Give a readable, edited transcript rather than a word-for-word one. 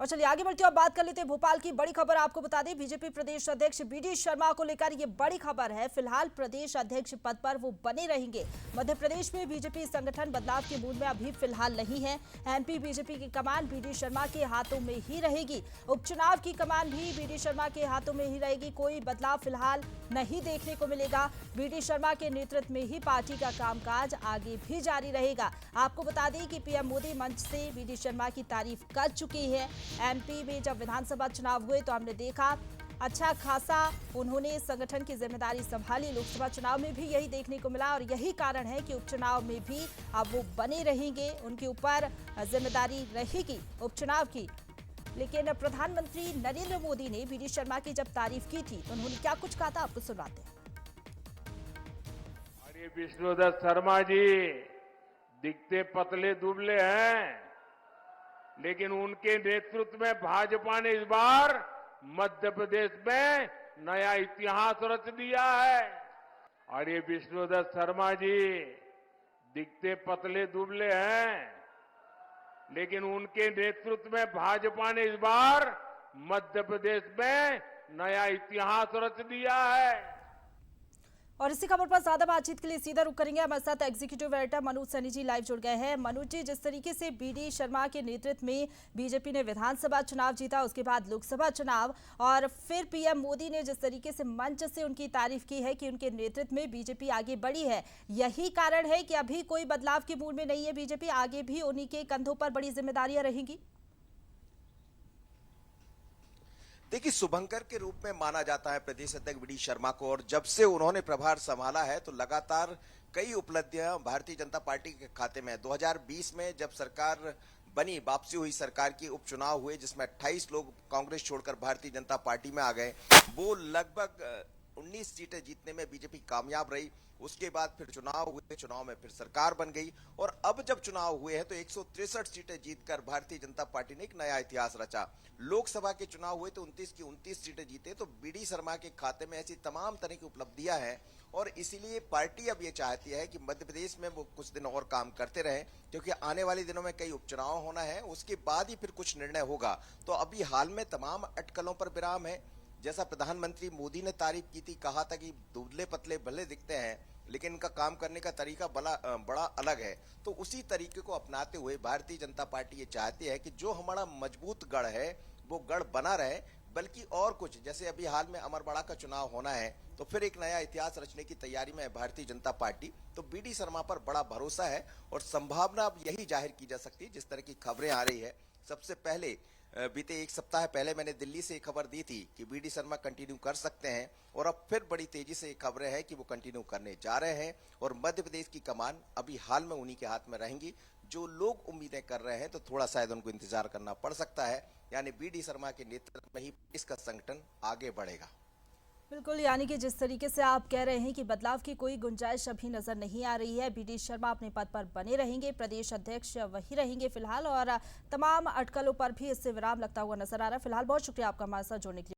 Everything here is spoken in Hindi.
और चलिए आगे बढ़ते हैं, बात कर लेते हैं भोपाल की बड़ी खबर। आपको बता दें, बीजेपी प्रदेश अध्यक्ष बीडी शर्मा को लेकर ये बड़ी खबर है। फिलहाल प्रदेश अध्यक्ष पद पर वो बने रहेंगे। मध्य प्रदेश में बीजेपी संगठन बदलाव के मूड में अभी फिलहाल नहीं है। एमपी बीजेपी की कमान बीडी शर्मा के हाथों में ही रहेगी। उपचुनाव की कमान भी बीडी शर्मा के हाथों में ही रहेगी। कोई बदलाव फिलहाल नहीं देखने को मिलेगा। बीडी शर्मा के नेतृत्व में ही पार्टी का कामकाज आगे भी जारी रहेगा। आपको बता दें कि पीएम मोदी मंच से बीडी शर्मा की तारीफ कर चुकी है। एमपी में जब विधानसभा चुनाव हुए तो हमने देखा अच्छा खासा उन्होंने संगठन की जिम्मेदारी संभाली। लोकसभा चुनाव में भी यही देखने को मिला और यही कारण है कि उपचुनाव में भी अब वो बने रहेंगे। उनके ऊपर जिम्मेदारी रहेगी उपचुनाव की। लेकिन प्रधानमंत्री नरेंद्र मोदी ने बीडी शर्मा की जब तारीफ की थी तो उन्होंने क्या कुछ कहा था, आपको सुनाते हैं। अरे विष्णुदत्त शर्मा जी दिखते पतले दुबले हैं, लेकिन उनके नेतृत्व में भाजपा ने इस बार मध्य प्रदेश में नया इतिहास रच दिया है। और ये विष्णुदत्त शर्मा जी दिखते पतले दुबले हैं, लेकिन उनके नेतृत्व में भाजपा ने इस बार मध्य प्रदेश में नया इतिहास रच दिया है। और इसी खबर पर ज्यादा बातचीत के लिए सीधा रुख करेंगे। हमारे साथ executive editor Manoj Saini ji live जुड़ गए हैं। मनोज जी, जिस तरीके से बीडी शर्मा के नेतृत्व में बीजेपी ने विधानसभा चुनाव जीता, उसके बाद लोकसभा चुनाव, और फिर पीएम मोदी ने जिस तरीके से मंच से उनकी तारीफ की है कि उनके नेतृत्व में बीजेपी आगे बढ़ी है, यही कारण है कि अभी कोई बदलाव के मूड में नहीं है बीजेपी, आगे भी उन्हीं के कंधों पर बड़ी जिम्मेदारियां रहेंगी? देखिए, शुभंकर के रूप में माना जाता है प्रदेश अध्यक्ष बीडी शर्मा को, और जब से उन्होंने प्रभार संभाला है तो लगातार कई उपलब्धियां भारतीय जनता पार्टी के खाते में। 2020 में जब सरकार बनी, वापसी हुई सरकार की, उपचुनाव हुए जिसमें 28 लोग कांग्रेस छोड़कर भारतीय जनता पार्टी में आ गए। वो लगभग 19 सीटें जीतने में बीजेपी कामयाब रही। उसके बाद फिर चुनाव हुए, चुनाव में फिर सरकार बन गई, और अब जब चुनाव हुए हैं तो 163 सीटें जीतकर भारतीय जनता पार्टी ने एक नया इतिहास रचा। लोकसभा के चुनाव हुए तो 29 की 29 सीटें जीते। तो बीडी शर्मा के खाते में ऐसी तमाम तरह की उपलब्धियां हैं, और इसीलिए पार्टी अब ये चाहती है कि मध्य प्रदेश में वो कुछ दिन और काम करते रहें, क्योंकि आने वाले दिनों में कई उपचुनाव होना है, उसके बाद ही फिर कुछ निर्णय होगा। तो अभी हाल में तमाम अटकलों पर विराम है। जैसा प्रधानमंत्री मोदी ने तारीफ की थी, कहा था कि दुबले पतले भले दिखते हैं लेकिन इनका काम करने का तरीका बड़ा अलग है। तो उसी तरीके को अपनाते हुए भारतीय जनता पार्टी ये चाहती है कि जो हमारा मजबूत गढ़ है वो गढ़ बना रहे, बल्कि और कुछ, जैसे अभी हाल में अमरवाड़ा का चुनाव होना है तो फिर एक नया इतिहास रचने की तैयारी में है भारतीय जनता पार्टी। तो बीडी शर्मा पर बड़ा भरोसा है, और संभावना अब यही जाहिर की जा सकती है जिस तरह की खबरें आ रही है। सबसे पहले बीते एक सप्ताह पहले मैंने दिल्ली से एक खबर दी थी कि बीडी शर्मा कंटिन्यू कर सकते हैं, और अब फिर बड़ी तेजी से खबरें हैं कि वो कंटिन्यू करने जा रहे हैं, और मध्य प्रदेश की कमान अभी हाल में उन्हीं के हाथ में रहेंगी। जो लोग उम्मीदें कर रहे हैं तो थोड़ा शायद उनको इंतजार करना पड़ सकता है, यानी बीडी शर्मा के नेतृत्व में ही इसका संगठन आगे बढ़ेगा। बिल्कुल, यानी कि जिस तरीके से आप कह रहे हैं कि बदलाव की कोई गुंजाइश अभी नजर नहीं आ रही है। बीडी शर्मा अपने पद पर बने रहेंगे, प्रदेश अध्यक्ष वही रहेंगे फिलहाल, और तमाम अटकलों पर भी इससे विराम लगता हुआ नजर आ रहा है। फिलहाल बहुत शुक्रिया आपका हमारे साथ जुड़ने के लिए।